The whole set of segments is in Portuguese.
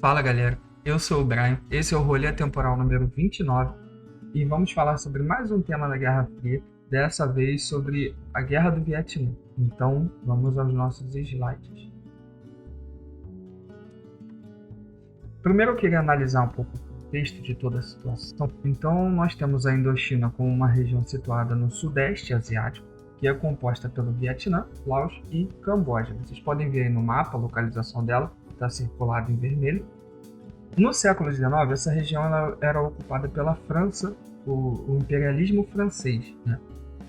Fala galera, eu sou o Brian, esse é o Rolê Temporal número 29 e vamos falar sobre mais um tema da Guerra Fria, dessa vez sobre a Guerra do Vietnã. Então vamos aos nossos slides. Primeiro eu queria analisar um pouco o contexto de toda a situação. Então nós temos a Indochina como uma região situada no sudeste asiático, que é composta pelo Vietnã, Laos e Camboja. Vocês podem ver aí no mapa a localização dela, está circulado em vermelho. No século XIX, essa região era ocupada pela França, o imperialismo francês, né?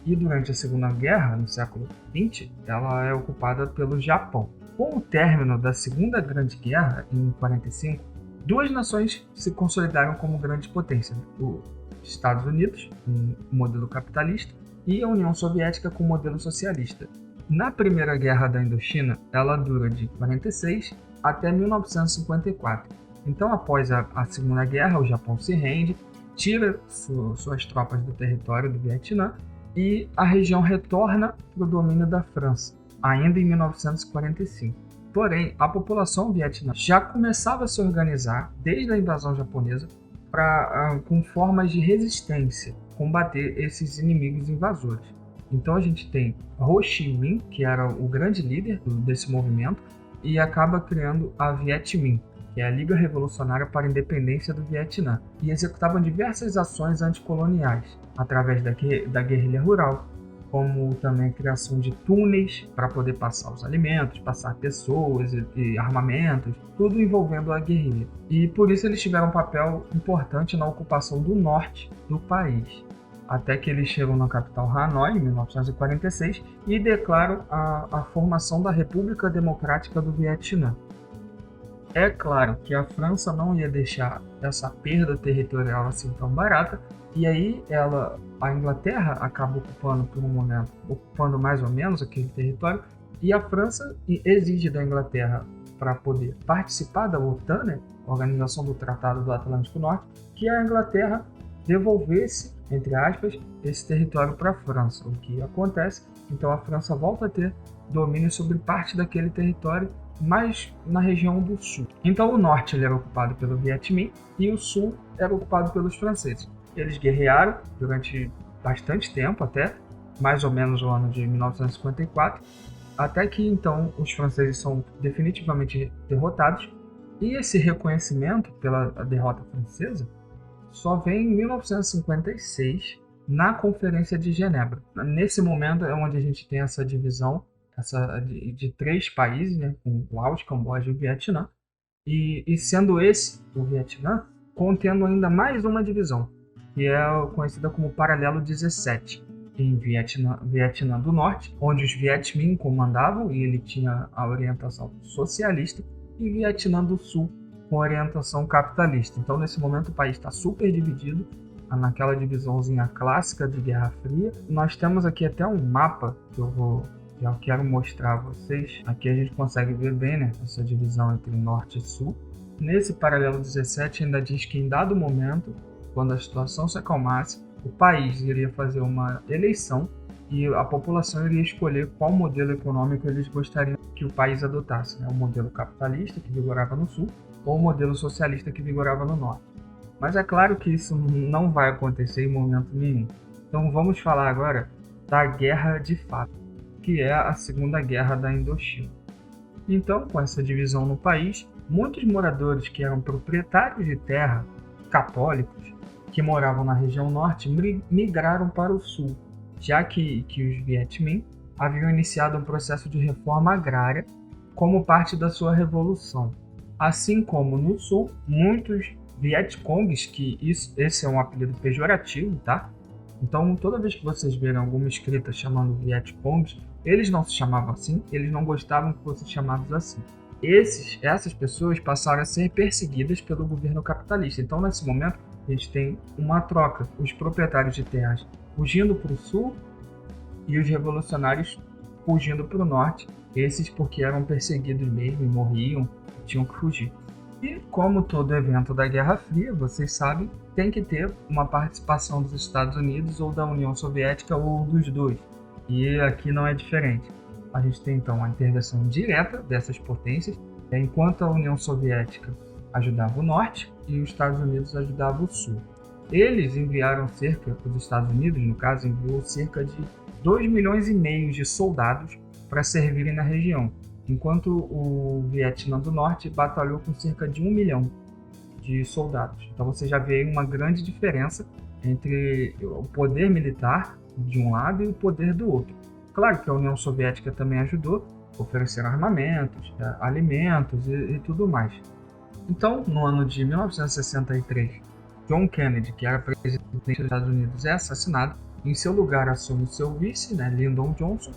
E durante a Segunda Guerra, no século XX, ela é ocupada pelo Japão. Com o término da Segunda Grande Guerra, em 1945, duas nações se consolidaram como grandes potências: os Estados Unidos, com o modelo capitalista, e a União Soviética, com o modelo socialista. Na Primeira Guerra da Indochina, ela dura de 1946 até 1954. Então, após a Segunda Guerra, o Japão se rende, tira suas tropas do território do Vietnã e a região retorna para o domínio da França, ainda em 1945. Porém, a população vietnã já começava a se organizar desde a invasão japonesa com formas de resistência, combater esses inimigos invasores. Então a gente tem Ho Chi Minh, que era o grande líder desse movimento, e acaba criando a Viet Minh, que é a Liga Revolucionária para a Independência do Vietnã, e executavam diversas ações anticoloniais, através da guerrilha rural, como também a criação de túneis para poder passar os alimentos, passar pessoas e armamentos, tudo envolvendo a guerrilha. E por isso eles tiveram um papel importante na ocupação do norte do país, até que eles chegam na capital Hanoi, em 1946, e declaram a formação da República Democrática do Vietnã. É claro que a França não ia deixar essa perda territorial assim tão barata, e aí a Inglaterra acaba ocupando por um momento, ocupando mais ou menos aquele território, e a França exige da Inglaterra, para poder participar da OTAN, né, Organização do Tratado do Atlântico Norte, que a Inglaterra devolvesse, entre aspas, esse território para a França. O que acontece? Então a França volta a ter domínio sobre parte daquele território, mas na região do sul. Então o norte ele era ocupado pelo Viet Minh e o sul era ocupado pelos franceses. Eles guerrearam durante bastante tempo, até mais ou menos o ano de 1954, até que então os franceses são definitivamente derrotados, e esse reconhecimento pela derrota francesa só vem em 1956, na Conferência de Genebra. Nesse momento é onde a gente tem essa divisão de três países, né, com Laos, Camboja e Vietnã, e sendo esse, o Vietnã, contendo ainda mais uma divisão, que é conhecida como Paralelo 17, em Vietnã do Norte, onde os Viet Minh comandavam e ele tinha a orientação socialista, e Vietnã do Sul com orientação capitalista. Então, nesse momento, o país está super dividido, naquela divisãozinha clássica de Guerra Fria. Nós temos aqui até um mapa que eu quero mostrar a vocês. Aqui a gente consegue ver bem, né, essa divisão entre Norte e Sul. Nesse Paralelo 17 ainda diz que em dado momento, quando a situação se acalmasse, o país iria fazer uma eleição e a população iria escolher qual modelo econômico eles gostariam que o país adotasse, né? O modelo capitalista, que vigorava no Sul, ou o modelo socialista, que vigorava no Norte. Mas é claro que isso não vai acontecer em momento nenhum. Então vamos falar agora da guerra de fato, que é a Segunda Guerra da Indochina. Então, com essa divisão no país, muitos moradores que eram proprietários de terra, católicos, que moravam na região norte, migraram para o sul, já que os Viet Minh haviam iniciado um processo de reforma agrária como parte da sua revolução. Assim como no sul, muitos Vietcongs, que esse é um apelido pejorativo, tá? Então, toda vez que vocês verem alguma escrita chamando Vietcongs, eles não se chamavam assim, eles não gostavam que fossem chamados assim. Essas pessoas passaram a ser perseguidas pelo governo capitalista. Então, nesse momento, a gente tem uma troca. Os proprietários de terras fugindo para o sul e os revolucionários fugindo para o norte. Esses porque eram perseguidos mesmo e morriam, tinham que fugir. E como todo evento da Guerra Fria, vocês sabem, tem que ter uma participação dos Estados Unidos ou da União Soviética ou dos dois. E aqui não é diferente. A gente tem então a intervenção direta dessas potências, enquanto a União Soviética ajudava o Norte e os Estados Unidos ajudavam o Sul. Eles enviaram os Estados Unidos, no caso, enviou cerca de 2,5 milhões de soldados para servirem na região, enquanto o Vietnã do Norte batalhou com cerca de 1 milhão de soldados. Então você já vê uma grande diferença entre o poder militar de um lado e o poder do outro. Claro que a União Soviética também ajudou, ofereceram armamentos, alimentos e tudo mais. Então, no ano de 1963, John Kennedy, que era presidente dos Estados Unidos, é assassinado. Em seu lugar assume seu vice, Lyndon Johnson,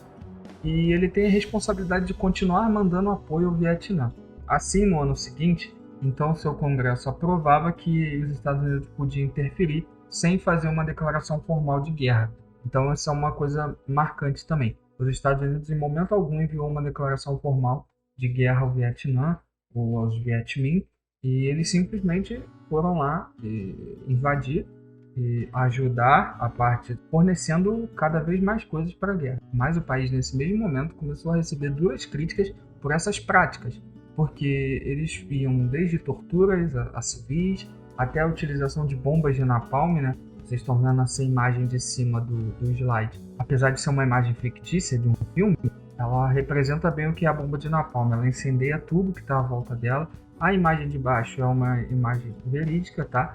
e ele tem a responsabilidade de continuar mandando apoio ao Vietnã. Assim, no ano seguinte, então seu Congresso aprovava que os Estados Unidos podiam interferir sem fazer uma declaração formal de guerra. Então, essa é uma coisa marcante também. Os Estados Unidos, em momento algum, enviou uma declaração formal de guerra ao Vietnã ou aos Viet Minh, e eles simplesmente foram lá invadir e ajudar a parte, fornecendo cada vez mais coisas para a guerra. Mas o país, nesse mesmo momento, começou a receber duras críticas por essas práticas, porque eles iam desde torturas a civis até a utilização de bombas de napalm, Vocês estão vendo essa imagem de cima do slide. Apesar de ser uma imagem fictícia de um filme, ela representa bem o que é a bomba de napalm. Ela incendeia tudo que está à volta dela. A imagem de baixo é uma imagem verídica, tá?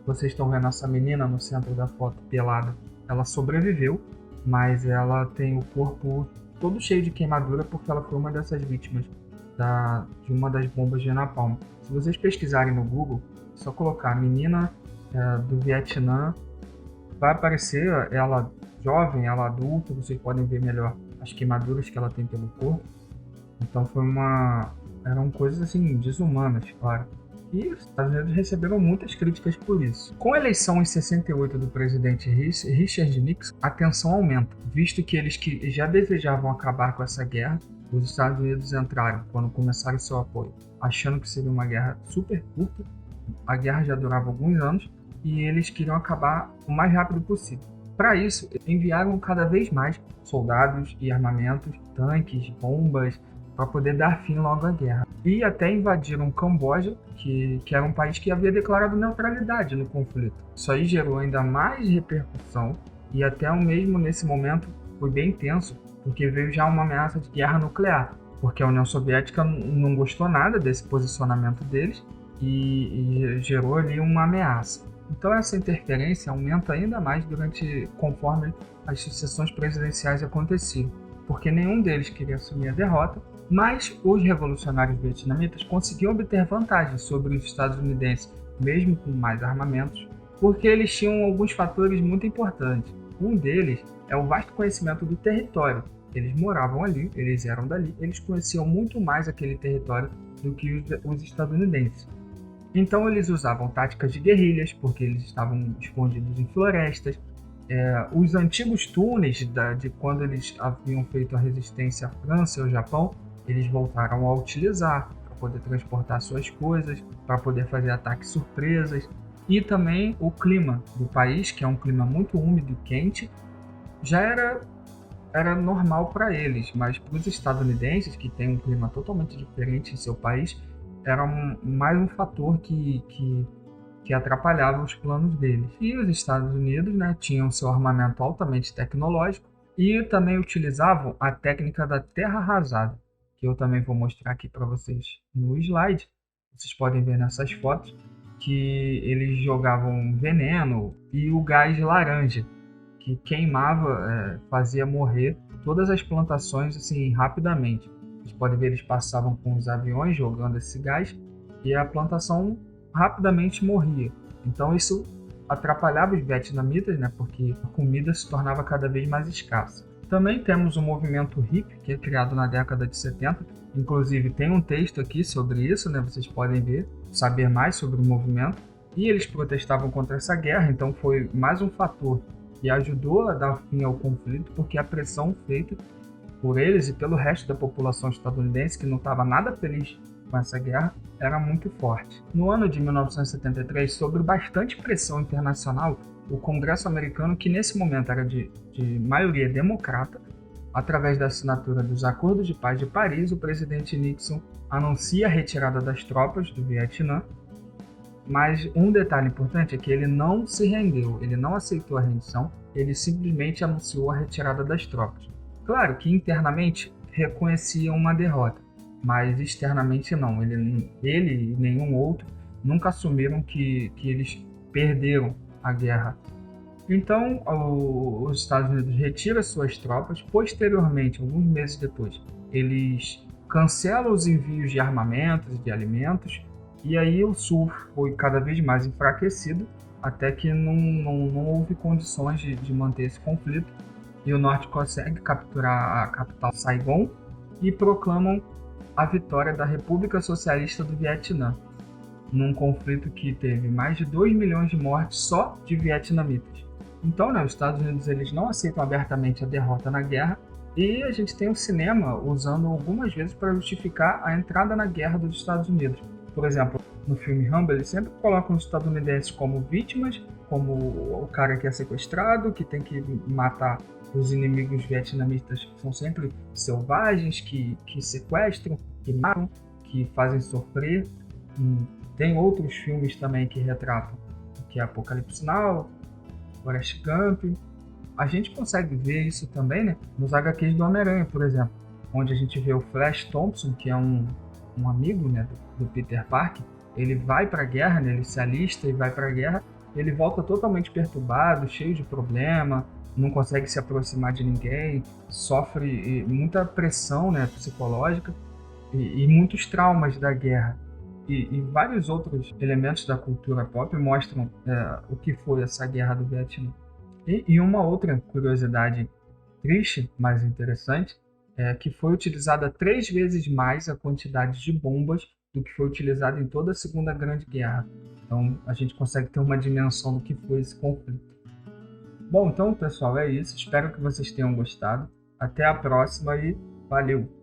Vocês estão vendo essa menina no centro da foto pelada. Ela sobreviveu, mas ela tem o corpo todo cheio de queimadura porque ela foi uma dessas vítimas de uma das bombas de napalm. Se vocês pesquisarem no Google, é só colocar menina do Vietnã, vai aparecer ela jovem, ela adulta, vocês podem ver melhor as queimaduras que ela tem pelo corpo. Então eram coisas assim desumanas, claro. E os Estados Unidos receberam muitas críticas por isso. Com a eleição em 68 do presidente Richard Nixon, a tensão aumenta, visto que eles que já desejavam acabar com essa guerra. Os Estados Unidos entraram, quando começaram seu apoio, achando que seria uma guerra super curta. A guerra já durava alguns anos e eles queriam acabar o mais rápido possível. Para isso, enviaram cada vez mais soldados e armamentos, tanques, bombas, para poder dar fim logo à guerra. E até invadiram Camboja, que era um país que havia declarado neutralidade no conflito. Isso aí gerou ainda mais repercussão e até mesmo nesse momento foi bem tenso, porque veio já uma ameaça de guerra nuclear, porque a União Soviética não gostou nada desse posicionamento deles e gerou ali uma ameaça. Então essa interferência aumenta ainda mais conforme as sucessões presidenciais aconteciam, porque nenhum deles queria assumir a derrota, mas os revolucionários vietnamitas conseguiam obter vantagem sobre os estadunidenses, mesmo com mais armamentos, porque eles tinham alguns fatores muito importantes. Um deles é o vasto conhecimento do território. Eles moravam ali, eles eram dali, eles conheciam muito mais aquele território do que os estadunidenses. Então eles usavam táticas de guerrilhas, porque eles estavam escondidos em florestas. Os antigos túneis de quando eles haviam feito a resistência à França e ao Japão, eles voltaram a utilizar para poder transportar suas coisas, para poder fazer ataques surpresas. E também o clima do país, que é um clima muito úmido e quente, já era normal para eles, mas para os estadunidenses, que têm um clima totalmente diferente em seu país, era mais um fator que atrapalhava os planos deles. E os Estados Unidos tinham seu armamento altamente tecnológico e também utilizavam a técnica da terra arrasada, que eu também vou mostrar aqui para vocês no slide. Vocês podem ver nessas fotos que eles jogavam veneno e o gás laranja, que queimava, fazia morrer todas as plantações assim rapidamente. Vocês podem ver, eles passavam com os aviões jogando esse gás e a plantação rapidamente morria. Então isso atrapalhava os vietnamitas, porque a comida se tornava cada vez mais escassa. Também temos o movimento hippie, que é criado na década de 70. Inclusive tem um texto aqui sobre isso, vocês podem saber mais sobre o movimento. E eles protestavam contra essa guerra, então foi mais um fator que ajudou a dar fim ao conflito, porque a pressão feita por eles e pelo resto da população estadunidense, que não estava nada feliz com essa guerra, era muito forte. No ano de 1973, sob bastante pressão internacional, o Congresso americano, que nesse momento era de maioria democrata, através da assinatura dos Acordos de Paz de Paris, o presidente Nixon anuncia a retirada das tropas do Vietnã, mas um detalhe importante é que ele não se rendeu, ele não aceitou a rendição, ele simplesmente anunciou a retirada das tropas. Claro que internamente reconhecia uma derrota, mas externamente não. Ele e nenhum outro nunca assumiram que eles perderam a guerra. Então, os Estados Unidos retiram suas tropas. Posteriormente, alguns meses depois, eles cancelam os envios de armamentos e de alimentos. E aí o Sul foi cada vez mais enfraquecido, até que não houve condições de manter esse conflito. E o Norte consegue capturar a capital Saigon e proclamam a vitória da República Socialista do Vietnã, num conflito que teve mais de 2 milhões de mortes só de vietnamitas. Então, os Estados Unidos eles não aceitam abertamente a derrota na guerra, e a gente tem o cinema usando algumas vezes para justificar a entrada na guerra dos Estados Unidos. Por exemplo, no filme Rambo, eles sempre colocam os estadunidenses como vítimas, como o cara que é sequestrado, que tem que matar os inimigos vietnamitas, que são sempre selvagens, que sequestram, que matam, que fazem sofrer. Tem outros filmes também que retratam, que é Apocalipse Now, Forrest Gump. A gente consegue ver isso também, nos HQs do Homem-Aranha, por exemplo, onde a gente vê o Flash Thompson, que é um amigo, do Peter Parker. Ele vai para a guerra, ele se alista e vai para a guerra. Ele volta totalmente perturbado, cheio de problema, não consegue se aproximar de ninguém, sofre muita pressão, psicológica e muitos traumas da guerra. E vários outros elementos da cultura pop mostram o que foi essa guerra do Vietnã. E uma outra curiosidade triste, mas interessante, é que foi utilizada 3 vezes mais a quantidade de bombas do que foi utilizada em toda a Segunda Grande Guerra. Então a gente consegue ter uma dimensão do que foi esse conflito. Bom, então pessoal, é isso. Espero que vocês tenham gostado. Até a próxima e valeu!